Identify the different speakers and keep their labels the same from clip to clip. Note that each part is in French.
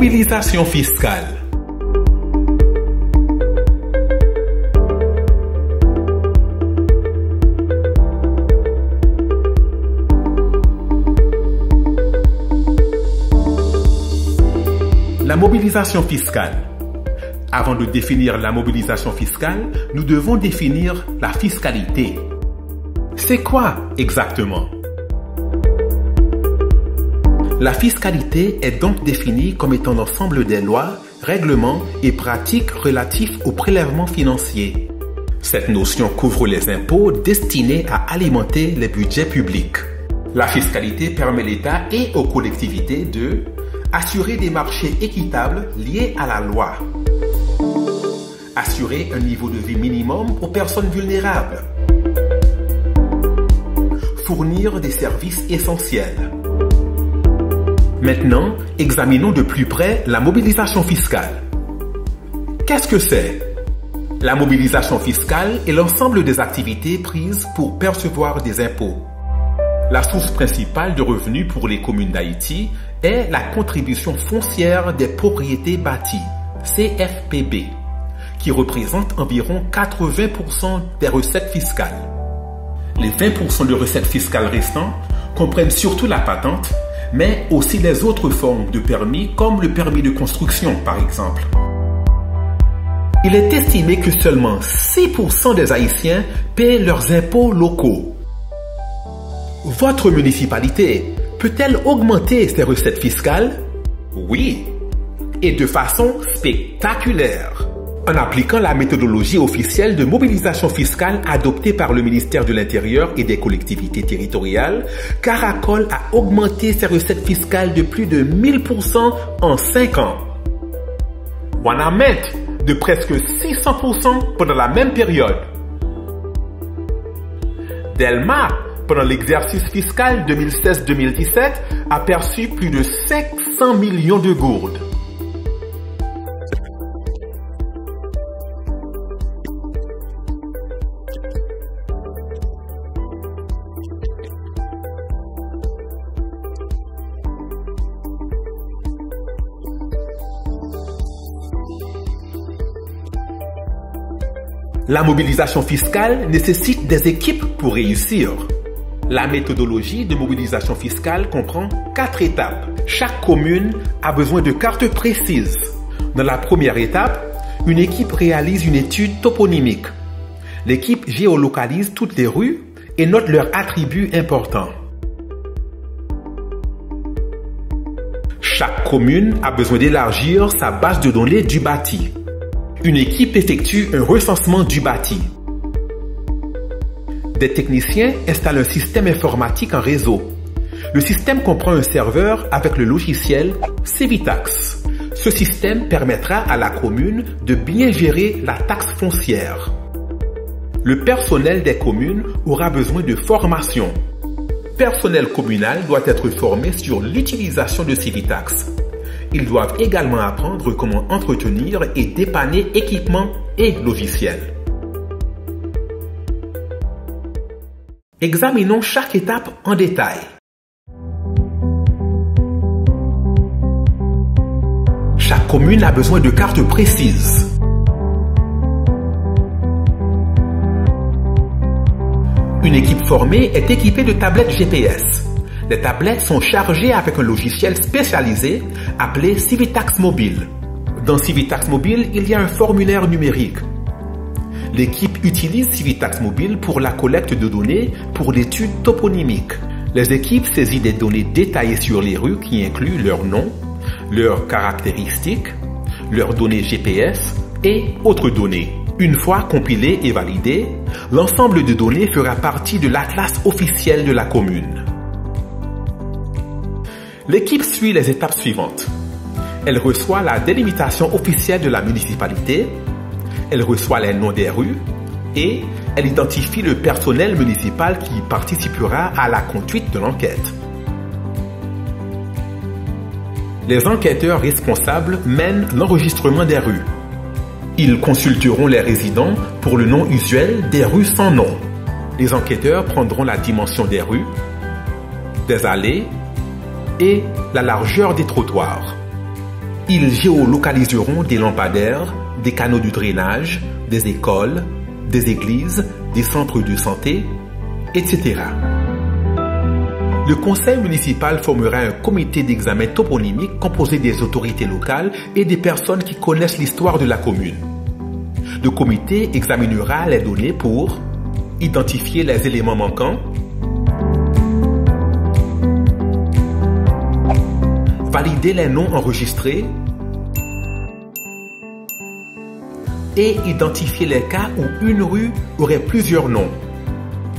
Speaker 1: mobilisation fiscale. La mobilisation fiscale. Avant de définir la mobilisation fiscale, nous devons définir la fiscalité. C'est quoi exactement? La fiscalité est donc définie comme étant l'ensemble des lois, règlements et pratiques relatifs aux prélèvements financiers. Cette notion couvre les impôts destinés à alimenter les budgets publics. La fiscalité permet à l'État et aux collectivités de assurer des marchés équitables liés à la loi, assurer un niveau de vie minimum aux personnes vulnérables, fournir des services essentiels. Maintenant, examinons de plus près la mobilisation fiscale. Qu'est-ce que c'est? La mobilisation fiscale est l'ensemble des activités prises pour percevoir des impôts. La source principale de revenus pour les communes d'Haïti est la contribution foncière des propriétés bâties, CFPB, qui représente environ 80% des recettes fiscales. Les 20% de recettes fiscales restants comprennent surtout la patente, mais aussi les autres formes de permis comme le permis de construction par exemple. Il est estimé que seulement 6% des Haïtiens paient leurs impôts locaux. Votre municipalité peut-elle augmenter ses recettes fiscales? Oui, et de façon spectaculaire. En appliquant la méthodologie officielle de mobilisation fiscale adoptée par le ministère de l'Intérieur et des collectivités territoriales, Caracol a augmenté ses recettes fiscales de plus de 1000% en 5 ans. Wanamint de presque 600% pendant la même période. Delma, pendant l'exercice fiscal 2016-2017, a perçu plus de 500 millions de gourdes. La mobilisation fiscale nécessite des équipes pour réussir. La méthodologie de mobilisation fiscale comprend 4 étapes. Chaque commune a besoin de cartes précises. Dans la première étape, une équipe réalise une étude toponymique. L'équipe géolocalise toutes les rues et note leurs attributs importants. Chaque commune a besoin d'élargir sa base de données du bâti. Une équipe effectue un recensement du bâti. Des techniciens installent un système informatique en réseau. Le système comprend un serveur avec le logiciel Civitax. Ce système permettra à la commune de bien gérer la taxe foncière. Le personnel des communes aura besoin de formation. Le personnel communal doit être formé sur l'utilisation de Civitax. Ils doivent également apprendre comment entretenir et dépanner équipements et logiciels. Examinons chaque étape en détail. Chaque commune a besoin de cartes précises. Une équipe formée est équipée de tablettes GPS. Les tablettes sont chargées avec un logiciel spécialisé appelé Civitax Mobile. Dans Civitax Mobile, il y a un formulaire numérique. L'équipe utilise Civitax Mobile pour la collecte de données pour l'étude toponymique. Les équipes saisissent des données détaillées sur les rues qui incluent leur nom, leurs caractéristiques, leurs données GPS et autres données. Une fois compilées et validées, l'ensemble de données fera partie de l'atlas officiel de la commune. L'équipe suit les étapes suivantes. Elle reçoit la délimitation officielle de la municipalité, elle reçoit les noms des rues et elle identifie le personnel municipal qui participera à la conduite de l'enquête. Les enquêteurs responsables mènent l'enregistrement des rues. Ils consulteront les résidents pour le nom usuel des rues sans nom. Les enquêteurs prendront la dimension des rues, des allées et la largeur des trottoirs. Ils géolocaliseront des lampadaires, des canaux de drainage, des écoles, des églises, des centres de santé, etc. Le conseil municipal formera un comité d'examen toponymique composé des autorités locales et des personnes qui connaissent l'histoire de la commune. Le comité examinera les données pour identifier les éléments manquants, valider les noms enregistrés et identifier les cas où une rue aurait plusieurs noms.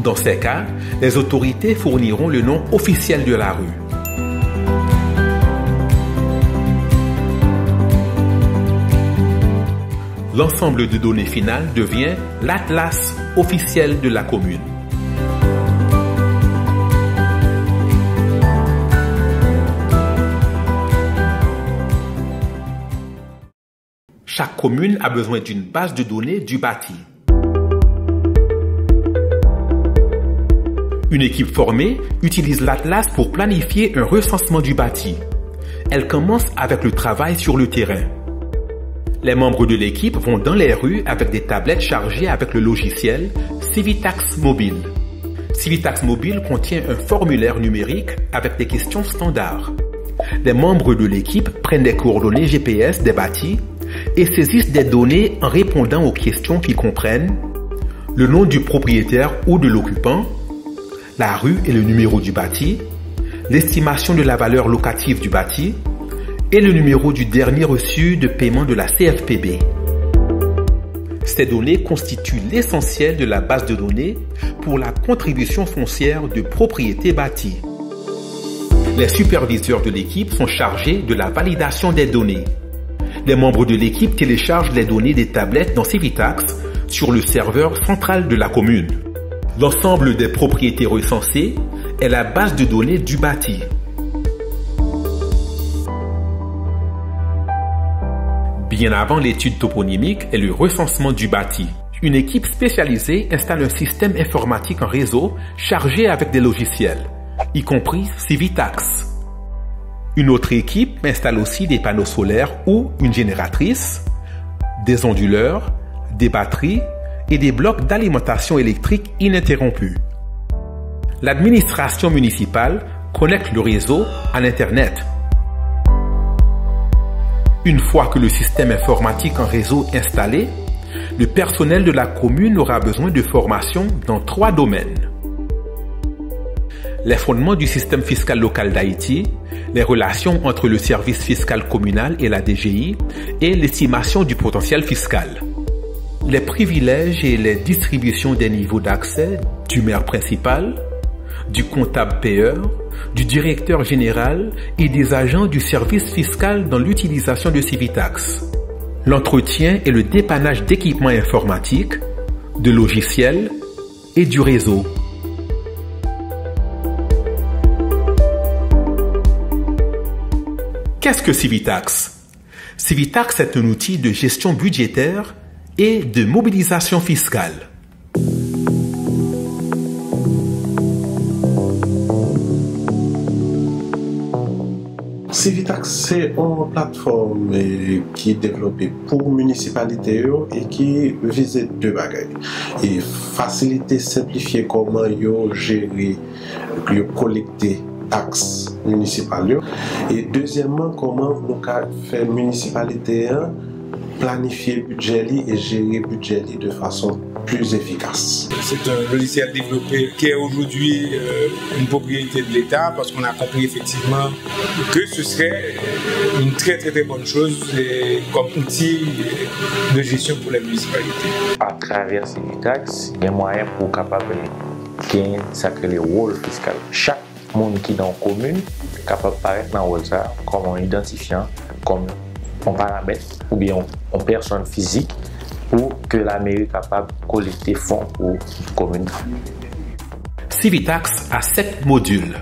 Speaker 1: Dans ces cas, les autorités fourniront le nom officiel de la rue. L'ensemble de données finales devient l'atlas officiel de la commune. Chaque commune a besoin d'une base de données du bâti. Une équipe formée utilise l'atlas pour planifier un recensement du bâti. Elle commence avec le travail sur le terrain. Les membres de l'équipe vont dans les rues avec des tablettes chargées avec le logiciel Civitax Mobile. Civitax Mobile contient un formulaire numérique avec des questions standards. Les membres de l'équipe prennent des coordonnées GPS des bâtis et saisissent des données en répondant aux questions qui comprennent le nom du propriétaire ou de l'occupant, la rue et le numéro du bâti, l'estimation de la valeur locative du bâti et le numéro du dernier reçu de paiement de la CFPB. Ces données constituent l'essentiel de la base de données pour la contribution foncière de propriété bâtie. Les superviseurs de l'équipe sont chargés de la validation des données. Les membres de l'équipe téléchargent les données des tablettes dans Civitax sur le serveur central de la commune. L'ensemble des propriétés recensées est la base de données du bâti. Bien avant l'étude toponymique et le recensement du bâti, une équipe spécialisée installe un système informatique en réseau chargé avec des logiciels, y compris Civitax. Une autre équipe installe aussi des panneaux solaires ou une génératrice, des onduleurs, des batteries et des blocs d'alimentation électrique ininterrompus. L'administration municipale connecte le réseau à l'Internet. Une fois que le système informatique en réseau est installé, le personnel de la commune aura besoin de formation dans 3 domaines. Les fondements du système fiscal local d'Haïti, les relations entre le service fiscal communal et la DGI et l'estimation du potentiel fiscal. Les privilèges et les distributions des niveaux d'accès du maire principal, du comptable payeur, du directeur général et des agents du service fiscal dans l'utilisation de Civitax. L'entretien et le dépannage d'équipements informatiques, de logiciels et du réseau. Qu'est-ce que Civitax? Civitax est un outil de gestion budgétaire et de mobilisation fiscale.
Speaker 2: Civitax, c'est une plateforme qui est développée pour municipalité et qui vise 2 bagages. Et faciliter, simplifier comment gérer, collecter taxes municipales. Et deuxièmement, comment nous faire municipalité planifier le budget et gérer le budget de façon plus efficace.
Speaker 3: C'est un logiciel développé qui est aujourd'hui une propriété de l'État parce qu'on a compris effectivement que ce serait une très bonne chose comme outil de gestion pour les municipalités.
Speaker 4: À travers Civitax, il y a moyen pour capable gagner le rôle fiscal. Chaque monde qui est dans la commune est capable de paraître dans le rôle comme un identifiant, comme un paramètre ou bien une personne physique pour que la mairie soit capable de collecter fonds pour la commune.
Speaker 1: Civitax a 7 modules.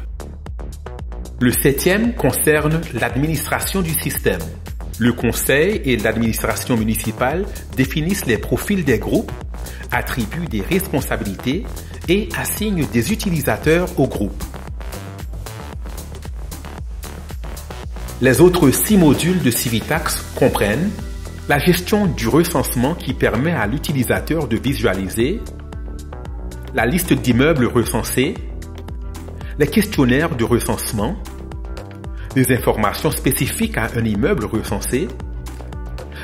Speaker 1: Le 7e concerne l'administration du système. Le conseil et l'administration municipale définissent les profils des groupes, attribuent des responsabilités et assignent des utilisateurs au groupe. Les autres 6 modules de Civitax comprennent la gestion du recensement qui permet à l'utilisateur de visualiser la liste d'immeubles recensés, les questionnaires de recensement, les informations spécifiques à un immeuble recensé,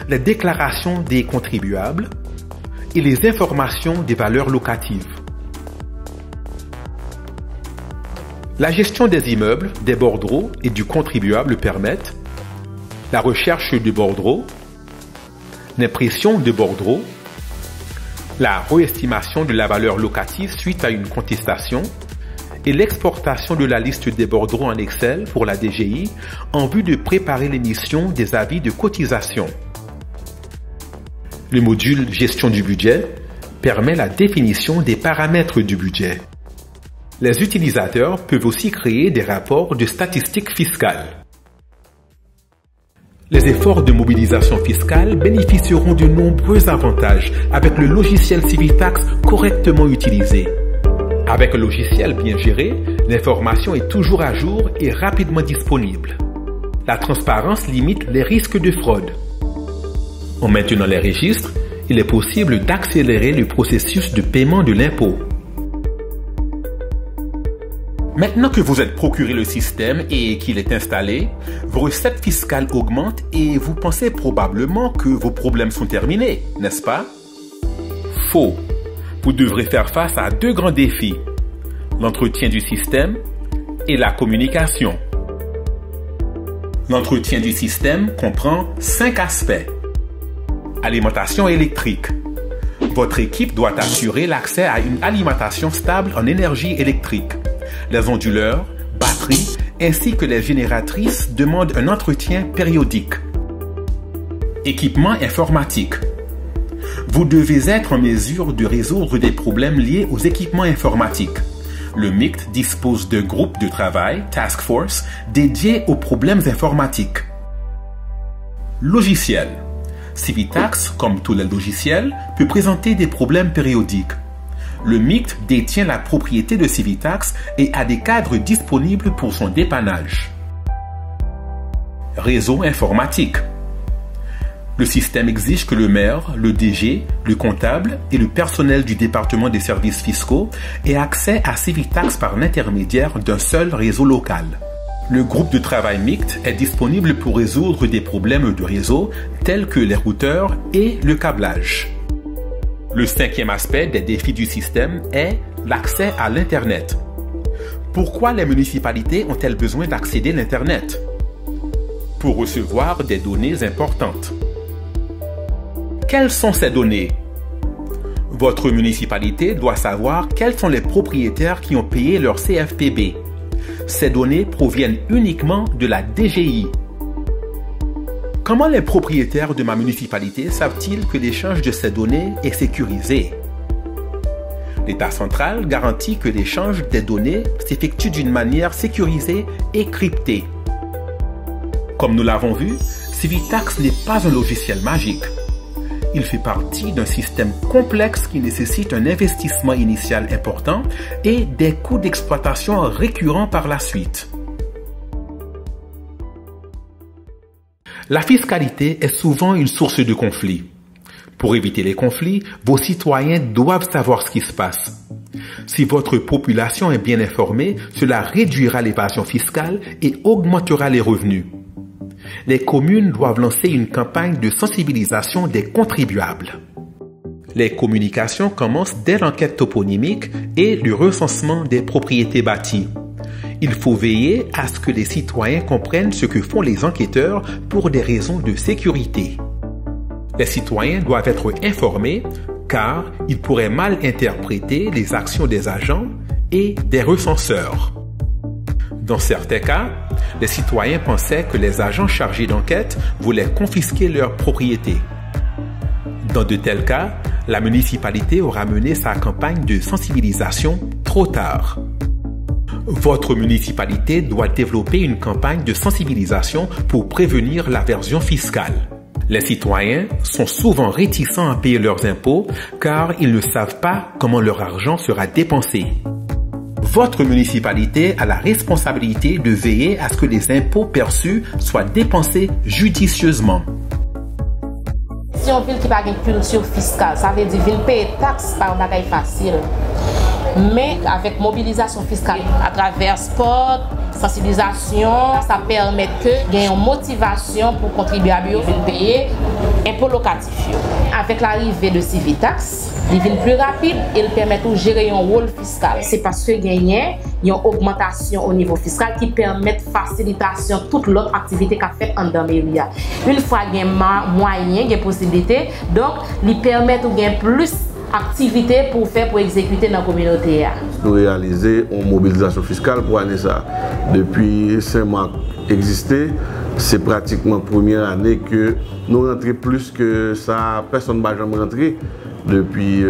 Speaker 1: les déclarations des contribuables et les informations des valeurs locatives. La gestion des immeubles, des bordereaux et du contribuable permettent la recherche de bordereaux, l'impression de bordereaux, la réestimation de la valeur locative suite à une contestation et l'exportation de la liste des bordereaux en Excel pour la DGI en vue de préparer l'émission des avis de cotisation. Le module Gestion du budget permet la définition des paramètres du budget. Les utilisateurs peuvent aussi créer des rapports de statistiques fiscales. Les efforts de mobilisation fiscale bénéficieront de nombreux avantages avec le logiciel Civitax correctement utilisé. Avec un logiciel bien géré, l'information est toujours à jour et rapidement disponible. La transparence limite les risques de fraude. En maintenant les registres, il est possible d'accélérer le processus de paiement de l'impôt. Maintenant que vous êtes procuré le système et qu'il est installé, vos recettes fiscales augmentent et vous pensez probablement que vos problèmes sont terminés, n'est-ce pas? Faux. Vous devrez faire face à 2 grands défis, l'entretien du système et la communication. L'entretien du système comprend 5 aspects. Alimentation électrique. Votre équipe doit assurer l'accès à une alimentation stable en énergie électrique. Les onduleurs, batteries ainsi que les génératrices demandent un entretien périodique. Équipement informatique. Vous devez être en mesure de résoudre des problèmes liés aux équipements informatiques. Le MICT dispose de groupes de travail, Task Force, dédiés aux problèmes informatiques. Logiciel. Civitax, comme tous les logiciels, peut présenter des problèmes périodiques. Le MICT détient la propriété de Civitax et a des cadres disponibles pour son dépannage. Réseau informatique. Le système exige que le maire, le DG, le comptable et le personnel du département des services fiscaux aient accès à Civitax par l'intermédiaire d'un seul réseau local. Le groupe de travail MICT est disponible pour résoudre des problèmes de réseau tels que les routeurs et le câblage. Le 5e aspect des défis du système est l'accès à l'Internet. Pourquoi les municipalités ont-elles besoin d'accéder à l'Internet? Pour recevoir des données importantes. Quelles sont ces données? Votre municipalité doit savoir quels sont les propriétaires qui ont payé leur CFPB. Ces données proviennent uniquement de la DGI. Comment les propriétaires de ma municipalité savent-ils que l'échange de ces données est sécurisé? L'État central garantit que l'échange des données s'effectue d'une manière sécurisée et cryptée. Comme nous l'avons vu, Civitax n'est pas un logiciel magique. Il fait partie d'un système complexe qui nécessite un investissement initial important et des coûts d'exploitation récurrents par la suite. La fiscalité est souvent une source de conflits. Pour éviter les conflits, vos citoyens doivent savoir ce qui se passe. Si votre population est bien informée, cela réduira l'évasion fiscale et augmentera les revenus. Les communes doivent lancer une campagne de sensibilisation des contribuables. Les communications commencent dès l'enquête toponymique et le recensement des propriétés bâties. Il faut veiller à ce que les citoyens comprennent ce que font les enquêteurs pour des raisons de sécurité. Les citoyens doivent être informés car ils pourraient mal interpréter les actions des agents et des recenseurs. Dans certains cas, les citoyens pensaient que les agents chargés d'enquête voulaient confisquer leurs propriétés. Dans de tels cas, la municipalité aura mené sa campagne de sensibilisation trop tard. Votre municipalité doit développer une campagne de sensibilisation pour prévenir l'aversion fiscale. Les citoyens sont souvent réticents à payer leurs impôts car ils ne savent pas comment leur argent sera dépensé. votre municipalité a la responsabilité de veiller à ce que les impôts perçus soient dépensés judicieusement.
Speaker 5: Si on ville qui n'a pas une culture fiscale, ça veut dire qu'il paye taxes par bagage facile. Mais avec mobilisation fiscale à travers sport, sensibilisation, ça permet que y ait une motivation pour contribuer à payer impôts locatifs. Avec l'arrivée de Civitax, il devient plus rapide et il permet de gérer un rôle fiscal. C'est parce que y a une augmentation au niveau fiscal qui permet de facilitation toute l'autre activité qu'a fait en Daméria. Une fois qu'il y a moyen, il y a possibilité, donc il permet de gagner plus activité pour faire pour exécuter dans la communauté.
Speaker 6: Nous réalisons une mobilisation fiscale pour l'année ça. Depuis 5 mois existé, c'est pratiquement la première année que nous rentrons plus que ça. Personne ne va jamais rentrer depuis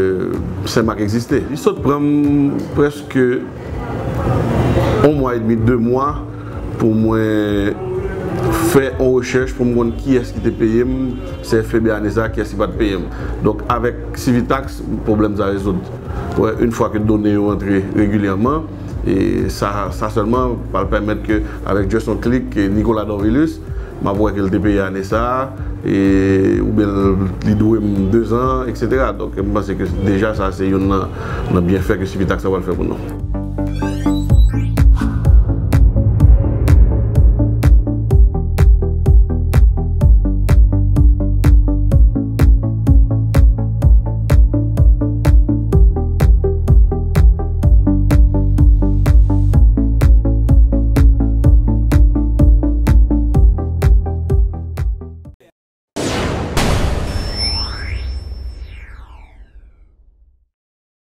Speaker 6: 5 mois existé. Il saute prendre presque 1 mois et demi, 2 mois pour moi faire une recherche pour me voir qui est-ce qui te paye, c'est FB Anesa qui est-ce qui va te payer. Donc avec Civitax, le problème est résolu. Ouais, une fois que les données sont entrées régulièrement, et ça seulement va permettre que avec juste un clic, Nicolas Dorvilus, m'a vu qu'il te paye Anesa, et ou bien il doit 2 ans, etc. Donc je pense que déjà ça c'est un bien fait que Civitax va le faire pour nous.